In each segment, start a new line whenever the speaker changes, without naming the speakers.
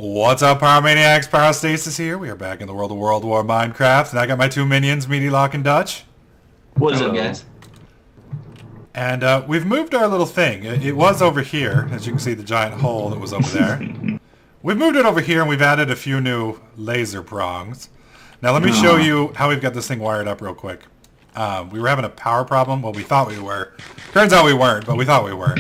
What's up, Pyromaniacs? Pyrostasis here. We are back in the world of World War Minecraft, and I got my two minions, Meaty Lock and Dutch.
What is up, guys?
And we've moved our little thing. It was over here, as you can see the giant hole that was over there. We've moved it over here, and we've added a few new laser prongs. Now let me show you how we've got this thing wired up real quick. We were having a power problem. Well, we thought we were. Turns out we weren't, but we thought we were.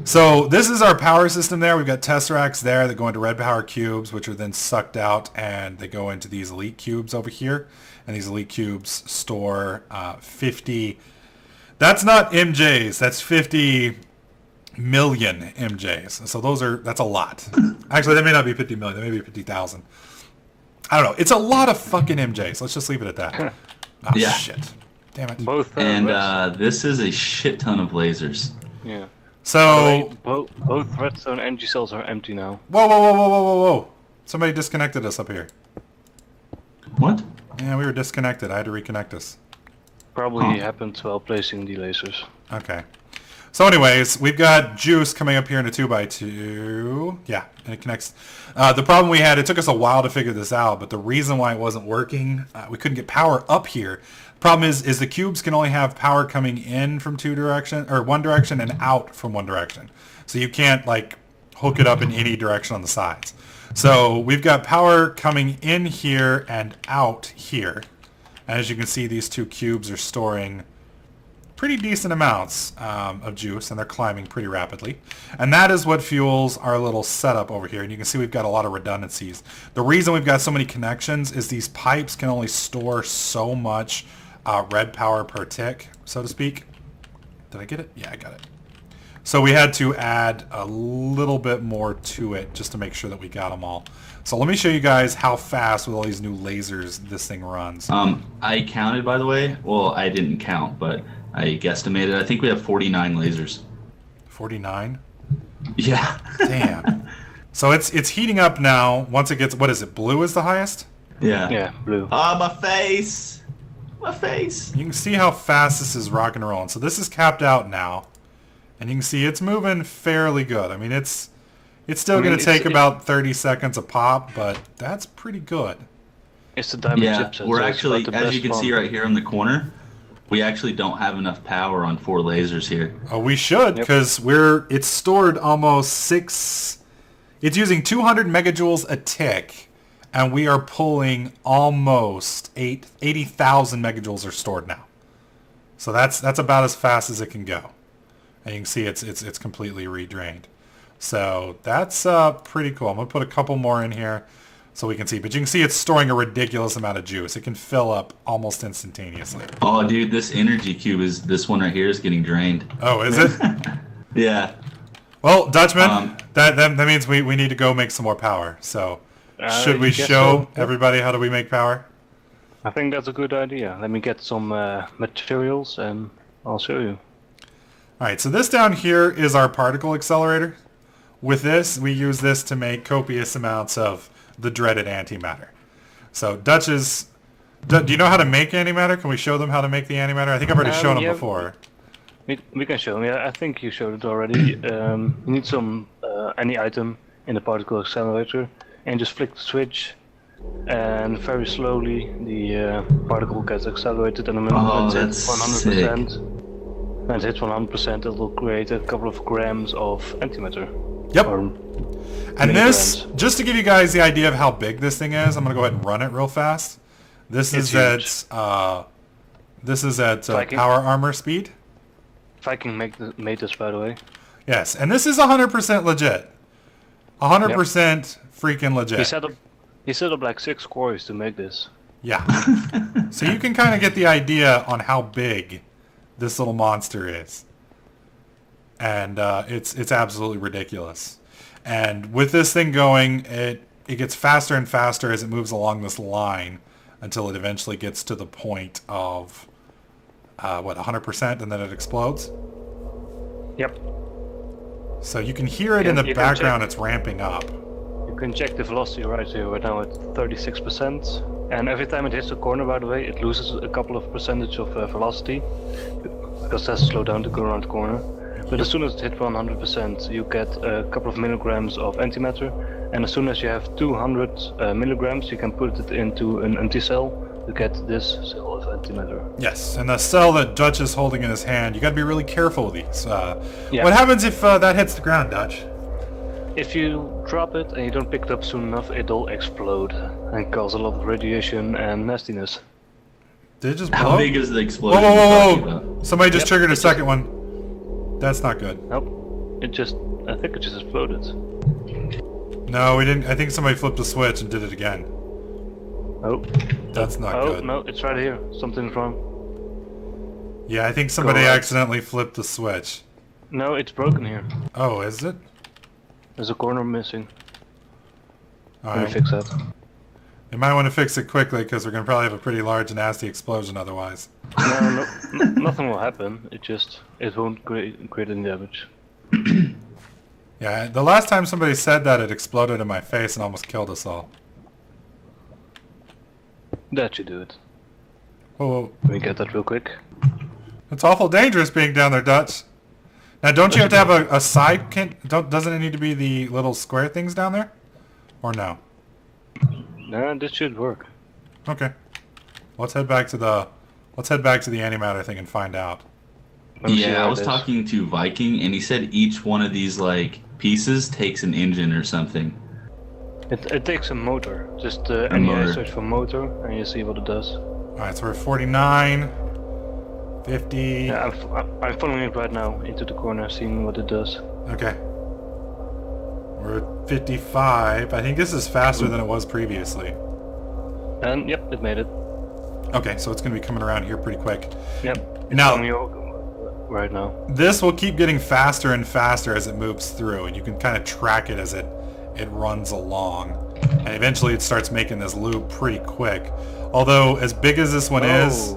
So this is our power system there. We've got tesseracts there that go into red power cubes, which are then sucked out, and they go into these elite cubes over here. And these elite cubes store 50... That's not MJs. That's 50 million MJs. So that's a lot. Actually, that may not be 50 million. That may be 50,000. I don't know. It's a lot of fucking MJs. Let's just leave it at that. Oh,
yeah.
Shit. Damn it.
Both.
And this is a shit ton of lasers.
Yeah.
So...
Both redstone energy cells are empty now.
Whoa. Somebody disconnected us up here.
What?
Yeah, we were disconnected. I had to reconnect us.
Probably happened while placing the lasers.
Okay. So anyways, we've got juice coming up here in a 2x2. Yeah, and it connects. The problem we had, it took us a while to figure this out, but the reason why it wasn't working, we couldn't get power up here. The problem is the cubes can only have power coming in from one direction and out from one direction. So you can't like hook it up in any direction on the sides. So we've got power coming in here and out here. And as you can see, these two cubes are storing pretty decent amounts of juice, and they're climbing pretty rapidly. And that is what fuels our little setup over here. And you can see we've got a lot of redundancies. The reason we've got so many connections is these pipes can only store so much red power per tick, so to speak. Did I get it? Yeah, I got it. So we had to add a little bit more to it just to make sure that we got them all. So let me show you guys how fast with all these new lasers this thing runs.
I counted, by the way. Well, I didn't count, but I guesstimated. I think we have 49 lasers.
49?
Yeah.
Damn. So it's heating up now. Once it gets, what is it, blue is the highest?
Yeah.
Yeah, blue.
Ah, my face! My face!
You can see how fast this is rocking and rolling. So this is capped out now. And you can see it's moving fairly good. I mean, it's still going to take about 30 seconds a pop, but that's pretty good.
It's the diamond chipset.
We're actually, as you can see right here in the corner, we actually don't have enough power on 4 lasers here.
Oh, we should, because it's stored almost 6... It's using 200 megajoules a tick, and we are pulling almost 80,000 megajoules are stored now. So that's about as fast as it can go. And you can see it's completely redrained. So that's pretty cool. I'm going to put a couple more in here so we can see. But you can see it's storing a ridiculous amount of juice. It can fill up almost instantaneously.
Oh, dude, this energy cube this one right here is getting drained.
Oh, is it?
Yeah.
Well, Dutchman, that means we need to go make some more power. So should we show everybody how do we make power?
I think that's a good idea. Let me get some materials and I'll show you.
All right, so this down here is our particle accelerator. With this, we use this to make copious amounts of the dreaded antimatter. So do you know how to make antimatter? Can we show them how to make the antimatter? I think I've already shown them before.
We can show them. Yeah, I think you showed it already. You need some any item in the particle accelerator, and just flick the switch, and very slowly the particle gets accelerated, and the moment it hits 100%. When it hits 100%, it will create a couple of grams of antimatter.
Yep. And this, just to give you guys the idea of how big this thing is, I'm going to go ahead and run it real fast. This is at power armor speed.
Viking made this, by the way.
Yes, and this is 100% legit. 100% freaking legit.
He set up like 6 quarries to make this.
Yeah. So you can kind of get the idea on how big this little monster is. And it's absolutely ridiculous. And with this thing going, it gets faster and faster as it moves along this line until it eventually gets to the point of 100%, and then it explodes.
Yep.
So you can hear it in the background. It's ramping up.
You can check the velocity right here. Right now at 36%, and every time it hits the corner, by the way, it loses a couple of percentage of velocity because it has to slow down to go around the corner. But as soon as it hits 100%, you get a couple of milligrams of antimatter, and as soon as you have 200 milligrams, you can put it into an anti-cell to get this cell of antimatter.
Yes, and the cell that Dutch is holding in his hand, you got to be really careful with these.
Yeah.
What happens if that hits the ground, Dutch?
If you drop it and you don't pick it up soon enough, it'll explode and cause a lot of radiation and nastiness.
Did it just blow?
How big is the explosion
Whoa,
you're
whoa,
talking
whoa!
about?
Somebody just
Yep,
triggered a
it just-
second one. That's not good.
Nope. I think it just exploded.
No, we didn't. I think somebody flipped a switch and did it again.
Oh.
That's not
Oh,
good.
no, it's right here. Something's wrong.
Yeah, I think somebody
Correct.
accidentally flipped the switch.
No, it's broken here.
Oh, is it?
There's a corner missing.
All
Let me
right.
fix that.
You might want to fix it quickly because we're going to probably have a pretty large, nasty explosion otherwise.
No, nothing will happen. It won't create any damage.
Yeah, the last time somebody said that, it exploded in my face and almost killed us all.
That should do it.
Whoa, whoa.
Let me get that real quick.
It's awful dangerous being down there, Dutch. Now, don't you have to have a side? Doesn't it need to be the little square things down there? Or no?
No, this should work.
Okay. Let's head back to the antimatter thing and find out.
Let me see
Yeah,
how
I
it
was
is.
talking to Viking, and he said each one of these like pieces takes an engine or something.
It takes a motor. Just any
motor.
search for motor, and you see what it does.
All right, so we're at 49, 50.
Yeah, I'm following it right now into the corner, seeing what it does.
Okay. We're at 55. I think this is faster than it was previously.
And yep, it made it.
Okay, so it's going to be coming around here pretty quick.
Yep. It's
Now-
following you right now.
This will keep getting faster and faster as it moves through, and you can kind of track it as it runs along. And eventually it starts making this loop pretty quick. Although, as big as this one is,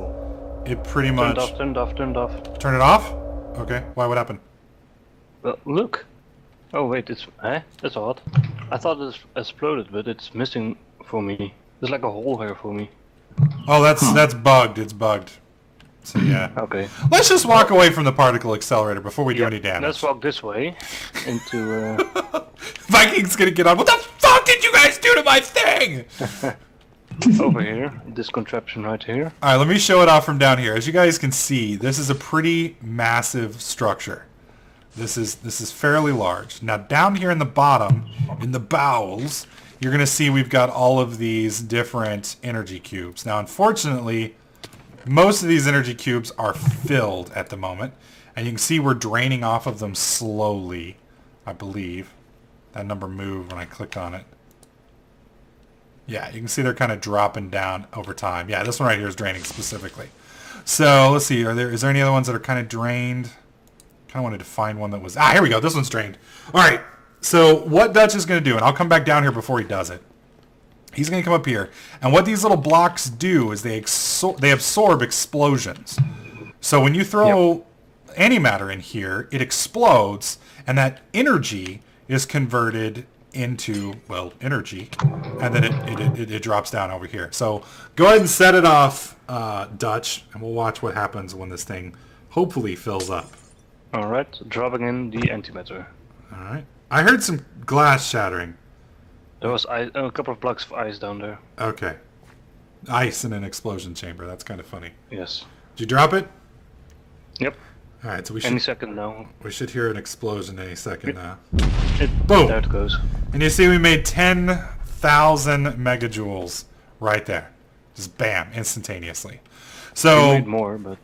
it pretty much...
Turned off.
Turn it off? Okay, why? What happened?
Well, look. Oh wait, that's odd. I thought it exploded, but it's missing for me. There's like a hole here for me.
Oh, that's bugged. It's bugged. So yeah.
Okay.
Let's just walk away from the particle accelerator before we do any damage.
Let's walk this way into.
Viking's gonna get on. What the fuck did you guys do to my thing?
Over here, this contraption right here.
All right, let me show it off from down here. As you guys can see, this is a pretty massive structure. This is fairly large. Now down here in the bottom, in the bowels, you're gonna see we've got all of these different energy cubes. Now, unfortunately, most of these energy cubes are filled at the moment, and you can see we're draining off of them slowly, I believe. That number moved when I clicked on it. Yeah, you can see they're kind of dropping down over time. Yeah, this one right here is draining specifically. So let's see, is there any other ones that are kind of drained? Kind of wanted to find one that was... here we go. This one's drained. All right, so what Dutch is going to do, and I'll come back down here before he does it. He's going to come up here, and what these little blocks do is they absorb explosions. So when you throw antimatter in here, it explodes, and that energy is converted into, well, energy, and then it drops down over here. So go ahead and set it off, Dutch, and we'll watch what happens when this thing hopefully fills up.
Alright, dropping in the antimatter.
All right. I heard some glass shattering.
There was a couple of blocks of ice down there.
Okay. Ice in an explosion chamber. That's kind of funny.
Yes.
Did you drop it?
Yep.
All right, so
Any second now.
we should hear an explosion any second now.
Boom! There it goes.
And you see we made 10,000 megajoules right there. Just bam, instantaneously.
We
So
made more, but...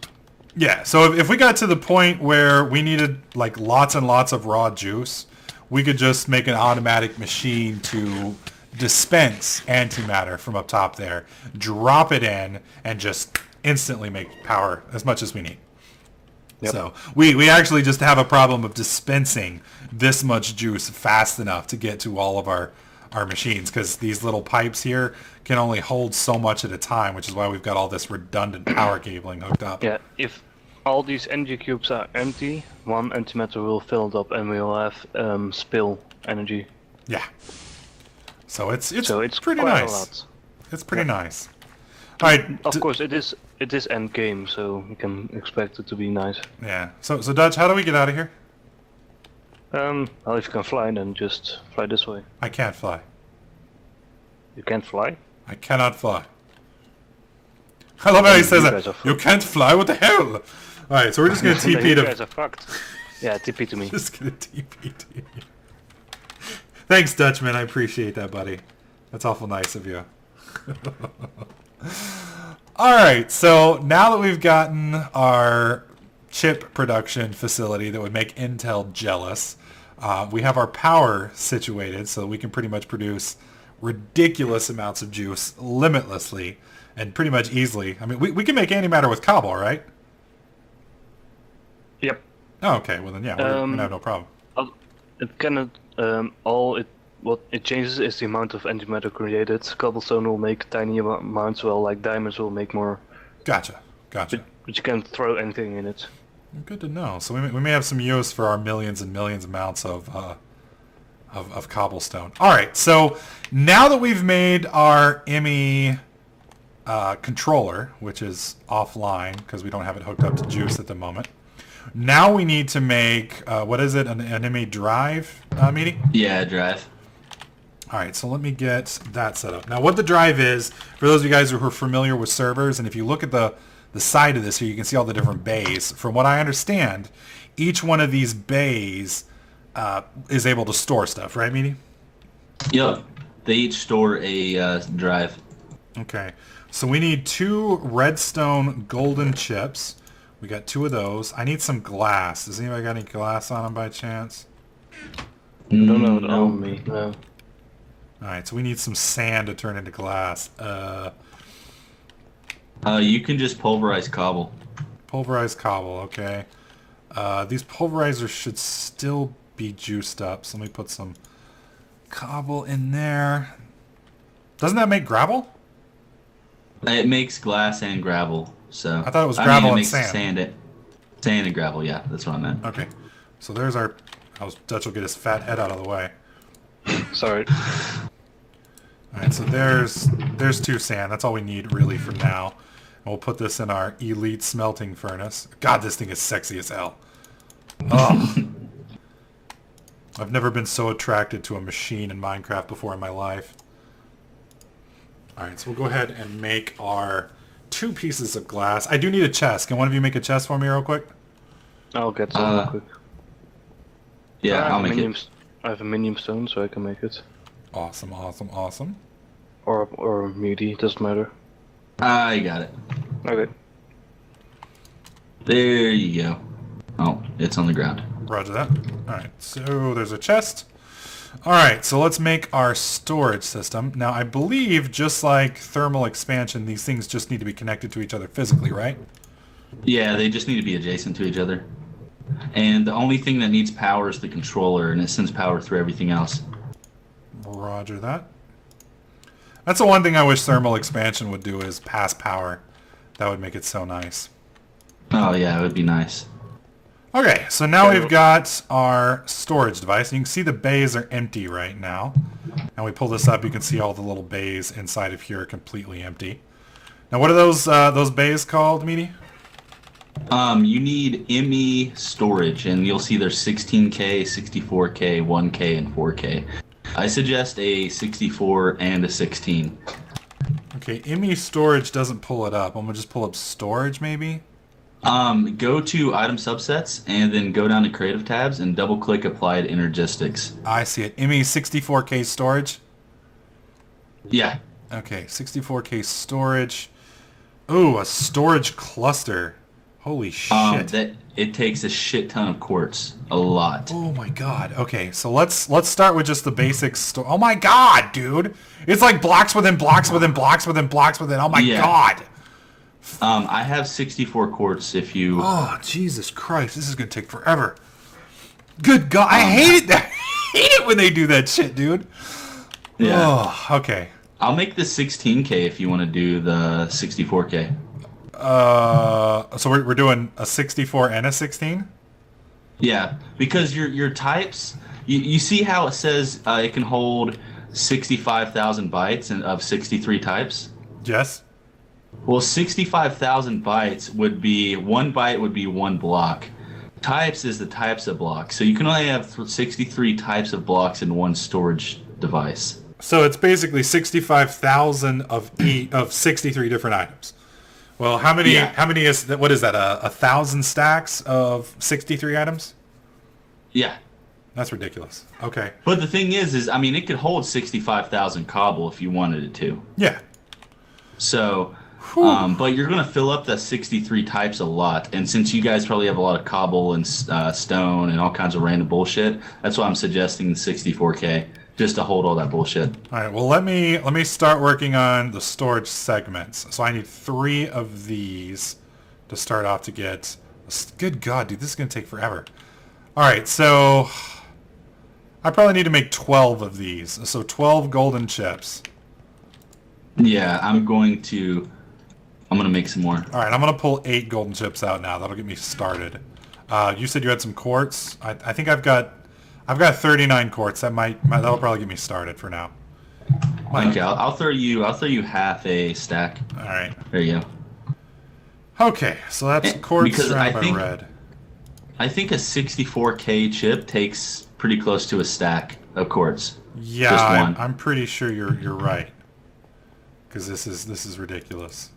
yeah, so if we got to the point where we needed like lots and lots of raw juice, we could just make an automatic machine to dispense antimatter from up top there, drop it in, and just instantly make power as much as we need.
Yep.
So we actually just have a problem of dispensing this much juice fast enough to get to all of our machines, because these little pipes here can only hold so much at a time, which is why we've got all this redundant power cabling hooked up.
Yeah, if all these energy cubes are empty, one antimatter will fill it up and we'll have spill energy.
Yeah. So it's pretty
quite
nice.
a lot.
It's pretty nice. All right.
Of course, it is end game, so you can expect it to be nice.
Yeah. So Dutch, how do we get out of here?
Well, if you can fly, then just fly this way.
I can't fly.
You can't fly?
I cannot fly. I love how he says
You guys
that.
are
You can't fly? What the hell? Alright, so we're just gonna
Then
TP
you
to...
guys are fucked. Yeah, TP to me.
Just gonna TP to you. Thanks, Dutchman. I appreciate that, buddy. That's awful nice of you. Alright, so now that we've gotten our chip production facility that would make Intel jealous, we have our power situated so that we can pretty much produce ridiculous amounts of juice limitlessly and pretty much easily. I mean, we can make antimatter with cobble, right?
Yep.
Oh, okay. Well then, yeah, we're gonna have no problem.
It cannot. What it changes is the amount of antimatter created. Cobblestone will make tiny amounts, while like diamonds will make more.
Gotcha. Gotcha.
But you can't throw anything in it.
Good to know. So we may have some use for our millions and millions amounts of cobblestone. All right. So now that we've made our IMI controller, which is offline because we don't have it hooked up to juice at the moment. Now we need to make what is it? An IMI drive, meeting?
Yeah, drive.
All right, so let me get that set up. Now, what the drive is, for those of you guys who are familiar with servers, and if you look at the side of this here, you can see all the different bays. From what I understand, each one of these bays is able to store stuff, right, Meaty?
Yep. They each store a drive.
Okay, so we need 2 redstone golden chips. We got 2 of those. I need some glass. Does anybody got any glass on them by chance?
No, on me. No.
Alright, so we need some sand to turn into glass.
You can just pulverize cobble.
Pulverized cobble, okay. These pulverizers should still be juiced up, so let me put some cobble in there. Doesn't that make gravel?
It makes glass and gravel. So
I thought it was gravel
it
and
makes
sand.
Sand and gravel, yeah, that's what I meant.
Okay, so there's our... Dutch will get his fat head out of the way.
Sorry.
Alright, so there's 2 sand. That's all we need really for now. And we'll put this in our elite smelting furnace. God, this thing is sexy as hell. Oh. I've never been so attracted to a machine in Minecraft before in my life. Alright, so we'll go ahead and make our 2 pieces of glass. I do need a chest. Can one of you make a chest for me real quick?
I'll get some real quick.
Yeah, I'll make it.
I have a minium stone, so I can make it.
Awesome, awesome, awesome.
Or meaty, doesn't matter.
I got it.
Okay.
There you go. Oh, it's on the ground.
Roger that. Alright, so there's a chest. Alright, so let's make our storage system. Now, I believe, just like thermal expansion, these things just need to be connected to each other physically, right?
Yeah, they just need to be adjacent to each other. And the only thing that needs power is the controller, and it sends power through everything else.
Roger that. That's the one thing I wish thermal expansion would do, is pass power. That would make it so nice.
Oh yeah, it would be nice.
Okay, so now we've got our storage device. You can see the bays are empty right now. And we pull this up, you can see all the little bays inside of here are completely empty. Now what are those bays called, Meaty?
You need ME storage, and you'll see there's 16K, 64K, 1K, and 4K. I suggest a 64 and a 16.
Okay, ME storage doesn't pull it up. I'm gonna just pull up storage, maybe?
Go to item subsets, and then go down to creative tabs, and double-click Applied Energistics.
I see it. ME 64K storage?
Yeah.
Okay, 64K storage. Ooh, a storage cluster. Holy shit.
It takes a shit ton of quartz. A lot.
Oh my god. Okay, so let's start with just the basic Oh my god, dude. It's like blocks within blocks within blocks within blocks within. Oh my god.
I have 64 quartz if you...
Oh, Jesus Christ. This is going to take forever. Good god. I hate it. I hate it when they do that shit, dude.
Yeah.
Oh, okay.
I'll make the 16K if you want to do the 64K.
So we're doing a 64 and a 16?
Yeah, because your types, you see how it says it can hold 65,000 bytes of 63 types?
Yes.
Well, 65,000 bytes would be, 1 byte would be 1 block. Types is the types of blocks. So you can only have 63 types of blocks in one storage device.
So it's basically 65,000 of 63 different items. Well, how many?
Yeah.
How many is that? What is that? 1,000 stacks of 63 items?
Yeah.
That's ridiculous. Okay.
But the thing is I mean, it could hold 65,000 cobble if you wanted it to.
Yeah.
So, but you're going to fill up the 63 types a lot. And since you guys probably have a lot of cobble and stone and all kinds of random bullshit, that's why I'm suggesting the 64K, just to hold all that bullshit.
All right. Well, let me start working on the storage segments. So I need 3 of these to start off to get. Good God, dude, this is going to take forever. All right. So I probably need to make 12 of these. So 12 golden chips.
Yeah, I'm going to make some more.
All right, I'm going to pull 8 golden chips out now. That'll get me started. You said you had some quartz. I think I've got 39 quartz. That'll probably get me started for now.
Okay, I'll throw you half a stack.
All right.
There you go.
Okay, so that's quartz
Because
surrounded by red.
I think a 64K chip takes pretty close to a stack of quartz.
Yeah,
Just one.
I'm pretty sure you're right. Because this is ridiculous.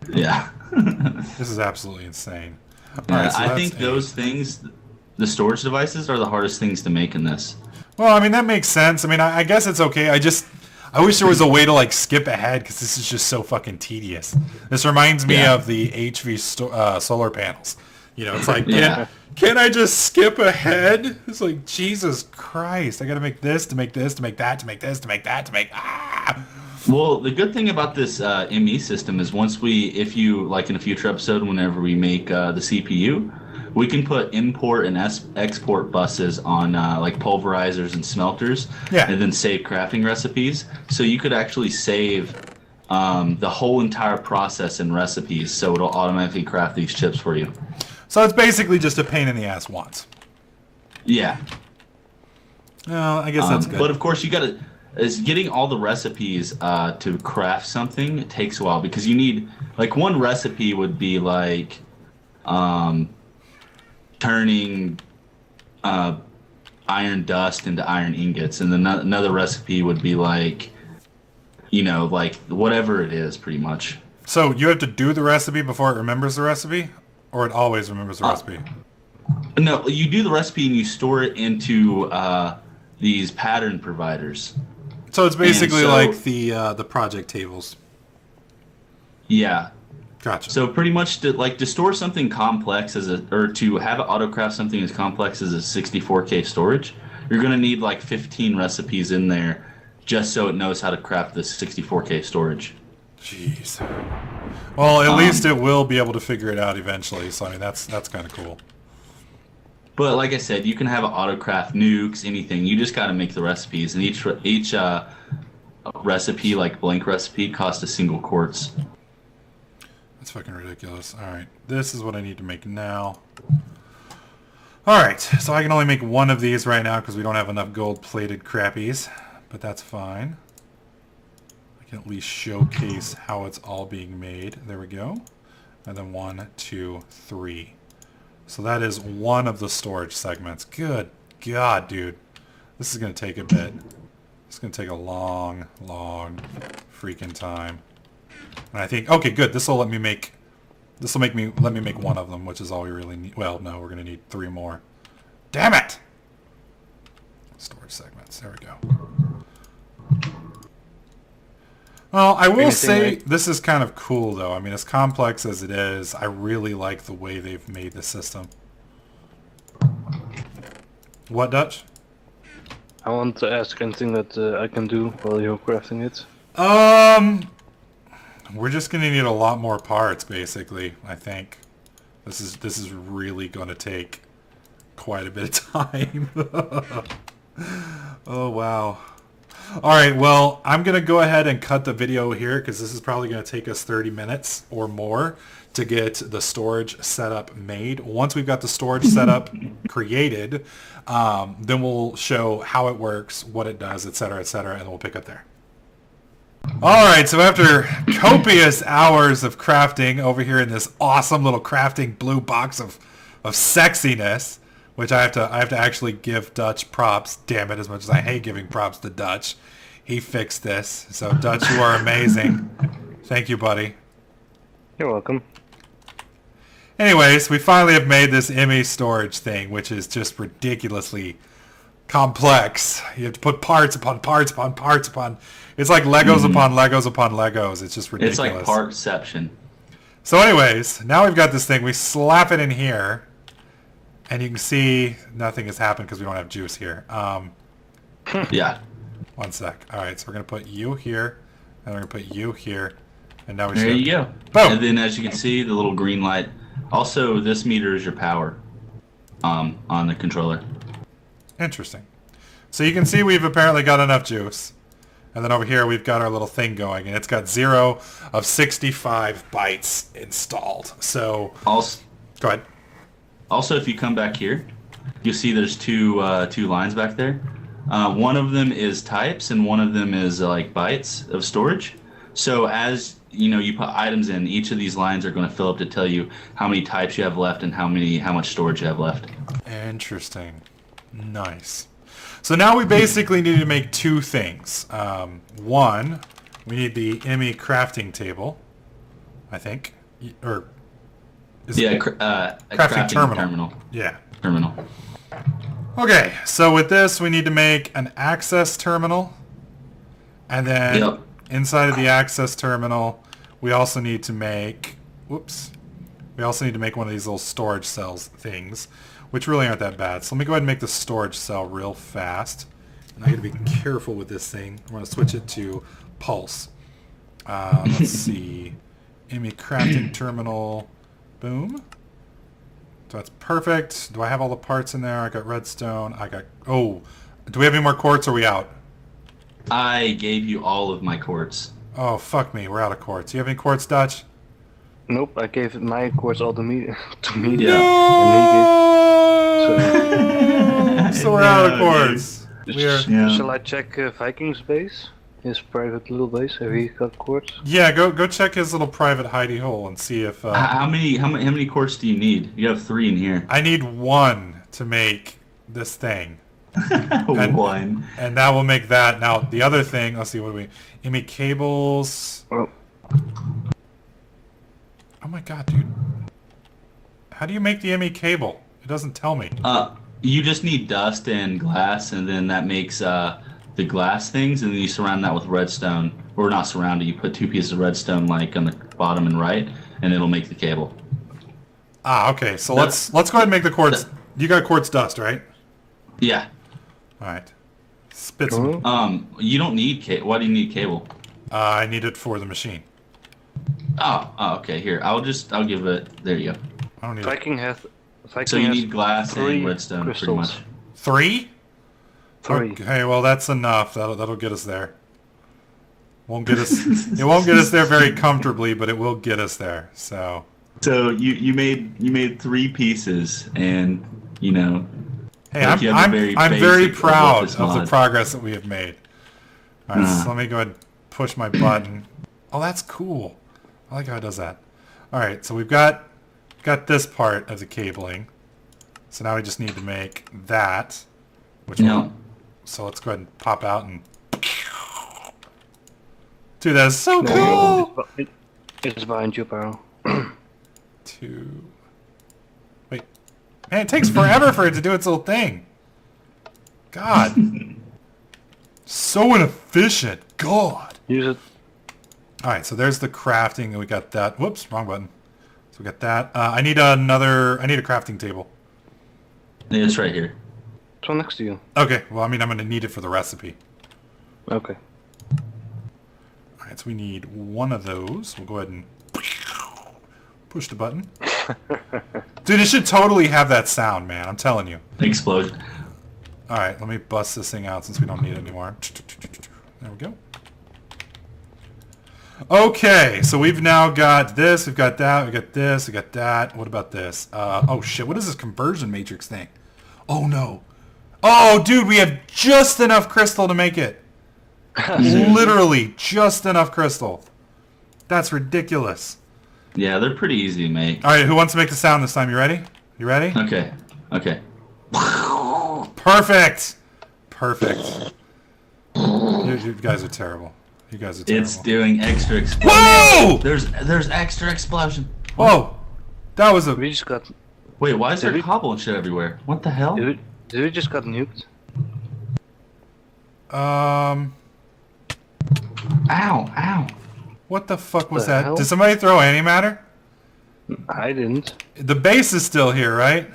Yeah.
This is absolutely insane. All
Yeah,
right, so
I
that's
think
8.
those things, the storage devices, are the hardest things to make in this.
Well, I mean, that makes sense. I mean, I guess it's okay. I wish there was a way to, like, skip ahead, because this is just so fucking tedious. This reminds me of the HV solar panels. You know, it's like,
Yeah.
can I just skip ahead? It's like, Jesus Christ. I got to make this, to make this, to make that, to make this, to make that, to make...
Well, the good thing about this ME system is if you, like in a future episode, whenever we make the CPU, we can put import and export buses on like pulverizers and smelters, and then save crafting recipes. So you could actually save the whole entire process in recipes, so it'll automatically craft these chips for you.
So it's basically just a pain in the ass once.
Yeah.
Well, I guess that's good.
But of course, getting all the recipes to craft something takes a while, because you need, like, one recipe would be like turning iron dust into iron ingots, and then another recipe would be like, you know, like whatever it is, pretty much.
So you have to do the recipe before it remembers the recipe, or it always remembers the recipe?
No, you do the recipe and you store it into these pattern providers.
So it's basically like the project tables.
Yeah.
Gotcha.
So pretty much to store something complex or to have it autocraft something as complex as a 64K storage, you're going to need like 15 recipes in there just so it knows how to craft this 64K storage.
Jeez. Well, at least it will be able to figure it out eventually. So I mean, that's kind of cool.
But like I said, you can have it autocraft nukes, anything. You just got to make the recipes, and each recipe, like blank recipe, costs a single quartz.
That's fucking ridiculous. All right, this is what I need to make now. All right, so I can only make one of these right now because we don't have enough gold-plated crappies, but that's fine. I can at least showcase how it's all being made. There we go. And then 1, 2, 3. So that is one of the storage segments. Good God, dude. This is going to take a bit. It's going to take a long, long freaking time. And I think, okay, good. This will let me make one of them, which is all we really need. Well, no, we're going to need 3 more. Damn it! Storage segments. There we go. Well, I will say this is kind of cool, though. I mean, as complex as it is, I really like the way they've made the system. What, Dutch?
I want to ask anything that I can do while you're crafting it.
We're just gonna need a lot more parts, basically. I think this is really gonna take quite a bit of time. Oh wow. All right, well, I'm going to go ahead and cut the video here because this is probably going to take us 30 minutes or more to get the storage setup made. Once we've got the storage setup created, then we'll show how it works, what it does, etc., and we'll pick up there. All right, so after copious hours of crafting over here in this awesome little crafting blue box of of sexiness, which I have to actually give Dutch props. Damn it, as much as I hate giving props to Dutch. He fixed this. So Dutch, you are amazing. Thank you, buddy.
You're welcome.
Anyways, we finally have made this IMI storage thing, which is just ridiculously complex. You have to put parts upon parts upon parts upon... It's like Legos upon Legos upon Legos. It's just ridiculous.
It's like partception.
So anyways, now we've got this thing. We slap it in here, and you can see nothing has happened because we don't have juice here.
Yeah.
One sec. All right, so we're going to put you here, and we're going to put you here, and now we
There
should...
you go.
Boom!
And then as you can see, the little green light. Also, this meter is your power on the controller.
Interesting. So you can see we've apparently got enough juice. And then over here we've got our little thing going, and it's got 0 of 65 bytes installed. So,
Also,
go ahead.
Also, if you come back here, you'll see there's two lines back there. One of them is types, and one of them is like bytes of storage. So as you put items in, each of these lines are going to fill up to tell you how many types you have left and how much storage you have left.
Interesting. Nice. So now we basically need to make two things. One, we need the IMI crafting table, I think, or is
Yeah,
it
crafting terminal.
Yeah.
Terminal.
Okay, so with this we need to make an access terminal, and then
Yep.
inside of the access terminal we also need to make, we also need to make one of these little storage cells things, which really aren't that bad. So let me go ahead and make the storage cell real fast. And I gotta be careful with this thing. I'm gonna switch it to pulse. Let's see. IMI crafting terminal. Boom. So that's perfect. Do I have all the parts in there? I got redstone. Oh, do we have any more quartz or are we out?
I gave you all of my quartz.
Oh, fuck me. We're out of quartz. You have any quartz, Dutch?
Nope, I gave my quartz all to me.
So we're out of quartz.
Shall I check Viking's base? His private little base. Have he got quartz?
Yeah, go check his little private hidey hole and see if...
How many quartz do you need? You have 3 in here.
I need 1 to make this thing.
One.
And that will make that. Now, the other thing... Let's see, what do we... IMI cables...
Oh.
Oh my god, dude. How do you make the IMI cable? It doesn't tell me.
You just need dust and glass, and then that makes the glass things, and then you surround that with redstone. Or not surround it, you put 2 pieces of redstone like on the bottom and right, and it'll make the cable.
Ah, okay. So let's go ahead and make the quartz. You got quartz dust, right?
Yeah.
Alright. Spit some.
You don't need cable. Why do you need cable?
I need it for the machine.
Oh, okay. Here, I'll give it. There you go.
I don't need
Viking has.
So you need glass and
3
redstone,
crystals.
pretty much.
3?
3.
Okay, well that's enough. That'll get us there. Won't get us. It won't get us there very comfortably, but it will get us there. So.
So you made 3 pieces, and
Hey,
like
I'm very
basic
proud
this
of the
mod.
progress that we have made. All right, so let me go ahead and push my button. Oh, that's cool. I like how it does that. All right, so we've got this part of the cabling. So now we just need to make that. So let's go ahead and pop out and... Dude, that is so cool!
It's behind you, Barrel.
2... Wait. Man, it takes forever for it to do its little thing. God. So inefficient. God.
Use it.
Alright, so there's the crafting, and we got that. Whoops, wrong button. So we got that. I need a crafting table.
Yeah, it's right here.
It's one next to you.
Okay, well, I mean, I'm going to need it for the recipe.
Okay.
Alright, so we need 1 of those. We'll go ahead and push the button. Dude, it should totally have that sound, man. I'm telling you.
Explosion.
Alright, let me bust this thing out since we don't need it anymore. There we go. Okay, so we've now got this, we've got that, we got this, we got that. What about this? Oh shit, what is this conversion matrix thing? Oh no. Oh dude, we have just enough crystal to make it. Literally, just enough crystal. That's ridiculous.
Yeah, they're pretty easy to make.
Alright, who wants to make the sound this time? You ready? You ready?
Okay. Okay.
Perfect. Perfect. You guys are terrible. You guys are terrible.
It's doing extra explosion.
Whoa!
There's extra explosion.
Whoa! That was a...
We just got.
Wait, why is there
Did we-
cobble and shit everywhere? What the hell?
Did we just got nuked?
Ow! Ow!
What the fuck was
The
that?
hell?
Did somebody throw antimatter?
I didn't.
The base is still here, right?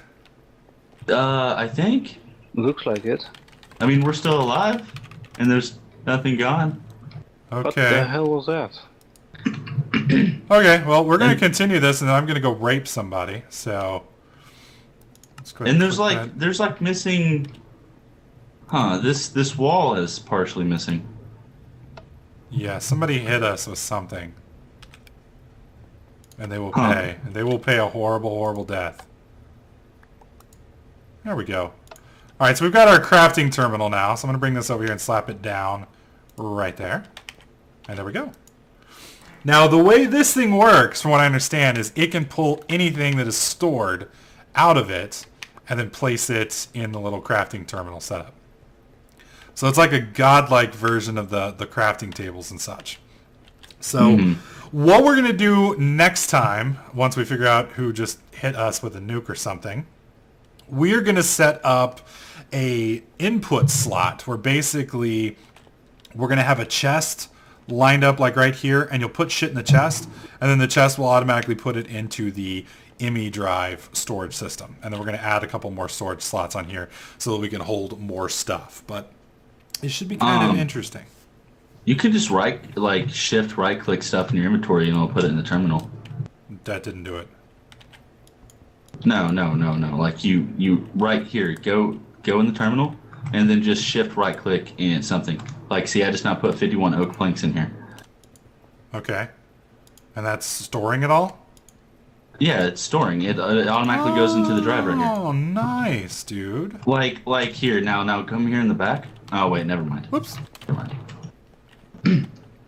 I think.
Looks like it.
I mean, we're still alive, and there's nothing gone.
What the
Okay.
hell was that?
Okay, well, we're going to continue this, and then I'm going to go rape somebody, so... let's go ahead
And there's
put
like
that-
there's like missing. Huh? This wall is partially missing.
Yeah, somebody hit us with something. And they will
Huh.
pay. And they will pay a horrible, horrible death. There we go. Alright, so we've got our crafting terminal now, so I'm going to bring this over here and slap it down right there. And there we go. Now, the way this thing works, from what I understand, is it can pull anything that is stored out of it and then place it in the little crafting terminal setup. So it's like a godlike version of the crafting tables and such. So what we're going to do next time, once we figure out who just hit us with a nuke or something, we're going to set up a input slot where basically we're going to have a chest lined up like right here, and you'll put shit in the chest, and then the chest will automatically put it into the ME drive storage system. And then we're going to add a couple more storage slots on here so that we can hold more stuff. But it should be kind of interesting.
You can just shift right click stuff in your inventory and it'll put it in the terminal.
That didn't do it.
No. Like you right here, go in the terminal and then just shift right click in something. Like, see, I just now put 51 oak planks in here.
Okay. And that's storing it all?
Yeah, it's storing. It automatically goes into the drive right here.
Oh, nice, dude.
Like here, now come here in the back. Oh, wait, never mind.
Whoops.
Never mind.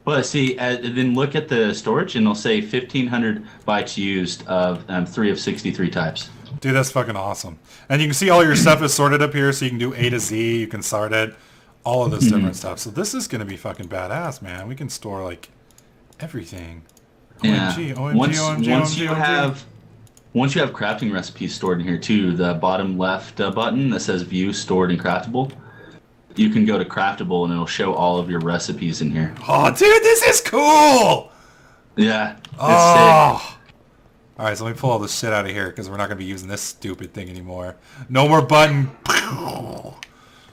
But see, then look at the storage and it'll say 1,500 bytes used of 3 of 63 types.
Dude, that's fucking awesome. And you can see all your stuff is sorted up here, so you can do A to Z, you can sort it, all of this different stuff. So this is going to be fucking badass, man. We can store, like, everything.
Yeah.
OMG, OMG,
once
OMG,
you
OMG.
have crafting recipes stored in here too, the bottom left button that says View Stored and Craftable, you can go to Craftable and it'll show all of your recipes in here.
Oh, dude, this is cool!
Yeah, it's
Oh! Alright, so let me pull all this shit out of here, because we're not going to be using this stupid thing anymore. No more button!
sick.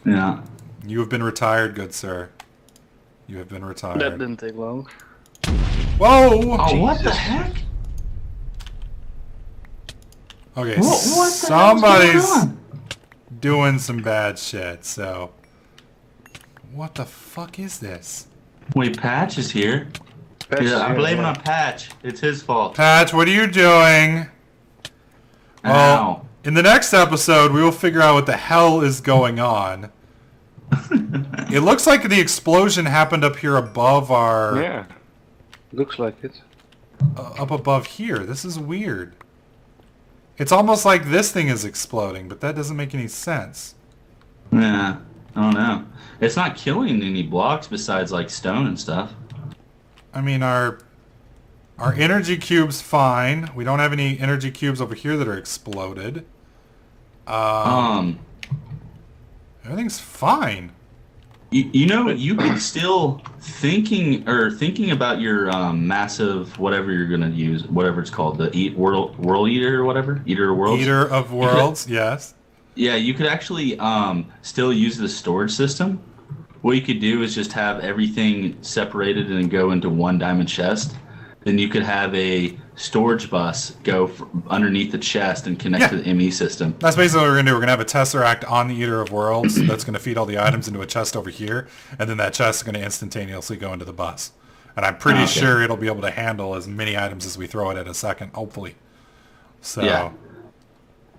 Yeah.
You have been retired, good sir. You have been retired.
That didn't take long.
Whoa!
Oh, what the
Jesus.
heck?
Okay,
What the hell's going
somebody's
on?
doing some bad shit, so... What the fuck is this?
Wait, Patch is here. Yeah, I'm blaming on Patch. It's his fault.
Patch, what are you doing?
Ow.
Well, in the next episode, we will figure out what the hell is going on. It looks like the explosion happened up here above our...
Yeah. Looks like it.
Up above here. This is weird. It's almost like this thing is exploding, but that doesn't make any sense.
Yeah, I don't know. It's not killing any blocks besides like stone and stuff.
I mean, our energy cube's fine. We don't have any energy cubes over here that are exploded. Everything's fine.
You know, you could still thinking about your massive whatever you're gonna use, whatever it's called, the world eater or whatever, eater of worlds.
Eater of worlds, yes.
Yeah, you could actually still use the storage system. What you could do is just have everything separated and go into one diamond chest. Then you could have a storage bus go underneath the chest and connect to the ME system.
That's basically what we're going to do. We're going to have a Tesseract on the Eater of Worlds that's going to feed all the items into a chest over here, and then that chest is going to instantaneously go into the bus. And I'm pretty sure it'll be able to handle as many items as we throw it at a second, hopefully. So
Yeah.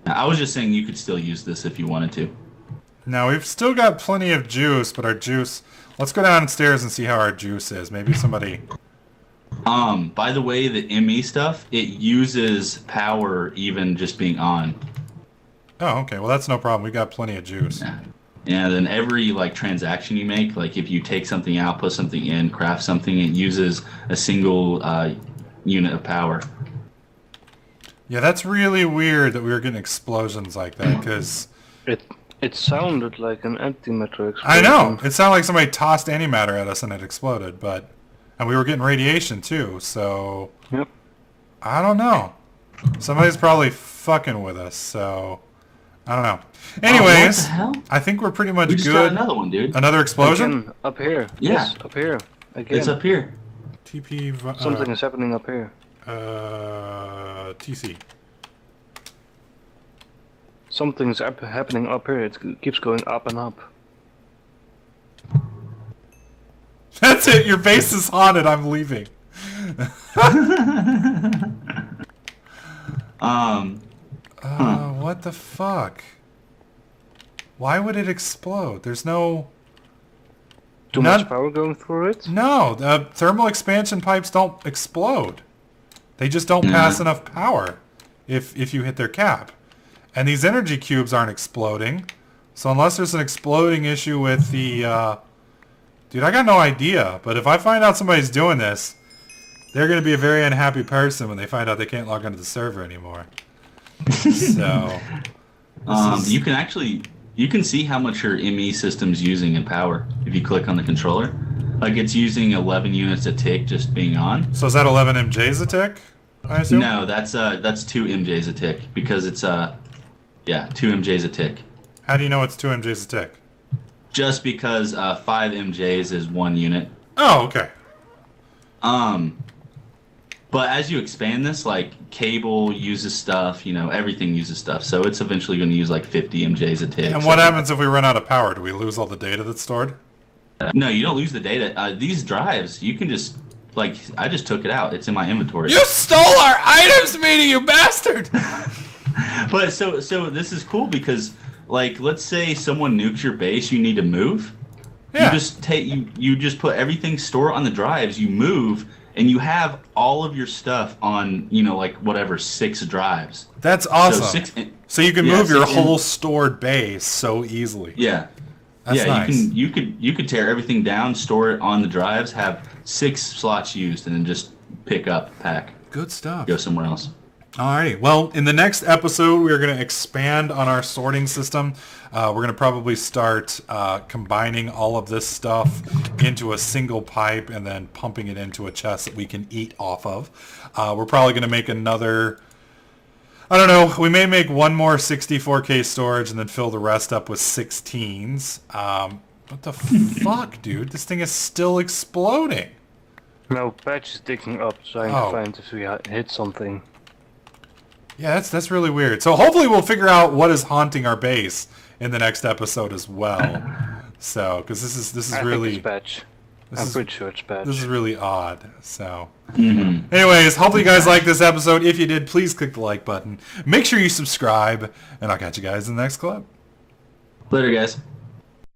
I was just saying you could still use this if you wanted to.
now we've still got plenty of juice, but our juice... Let's go downstairs and see how our juice is. Maybe somebody...
By the way, the ME stuff, it uses power even just being on.
Oh, okay. Well, that's no problem. We got plenty of juice.
Yeah. Yeah, then every like transaction you make, like if you take something out, put something in, craft something, it uses a single unit of power.
Yeah, that's really weird that we were getting explosions like that, because...
It sounded like an antimatter explosion.
I know! It sounded like somebody tossed antimatter at us and it exploded, but... And we were getting radiation, too, so...
Yep.
I don't know. Somebody's probably fucking with us, so... I don't know. Anyways,
what the hell?
I think we're pretty much
We just
good.
got another one, dude.
Another explosion?
Again, up here.
Yeah.
Yes, up here. Again.
It's up here.
TP...
Something is happening up here.
TC.
Something's happening up here. It keeps going up and up.
That's it! Your base is haunted, I'm leaving. What the fuck? Why would it explode? There's no...
Too much power going through it?
No, the thermal expansion pipes don't explode. They just don't pass enough power if you hit their cap. And these energy cubes aren't exploding. So unless there's an exploding issue with the... Dude, I got no idea. But if I find out somebody's doing this, they're going to be a very unhappy person when they find out they can't log into the server anymore. So...
You can actually... You can see how much your ME system's using in power if you click on the controller. Like it's using 11 units a tick just being on.
So is that 11 MJs a tick, I assume?
No, that's 2 MJs a tick because it's 2 MJs a tick.
How do you know it's 2 MJs a tick?
Just because 5 MJs is 1 unit.
Oh, okay.
But as you expand this, like cable uses stuff, everything uses stuff. So it's eventually going to use like 50 MJs a tick.
And what happens if we run out of power? Do we lose all the data that's stored?
No, you don't lose the data. These drives, you can just, like, I just took it out. It's in my inventory.
You stole our items, meaning you bastard!
But so this is cool because, like, let's say someone nukes your base, you need to move.
Yeah.
You just put everything, store it on the drives, you move, and you have all of your stuff on, like, whatever, 6 drives.
That's awesome. So you can move your whole stored base so easily.
Yeah.
That's nice.
You could tear everything down, store it on the drives, have 6 slots used, and then just pick up, pack.
Good stuff.
Go somewhere else.
Alrighty. Well, in the next episode, we are going to expand on our sorting system. We're going to probably start combining all of this stuff into a single pipe and then pumping it into a chest that we can eat off of. We're probably going to make another... I don't know. We may make one more 64K storage and then fill the rest up with 16s. What the fuck, dude? This thing is still exploding.
No, Patch is digging up, trying to find if we hit something.
Yeah, that's really weird. So hopefully we'll figure out what is haunting our base in the next episode as well. So, because this is really...
think it's Patch. I'm pretty sure it's Patch.
This is really odd. So, anyways, hopefully you guys liked this episode. If you did, please click the like button. Make sure you subscribe, and I'll catch you guys in the next clip.
Later, guys.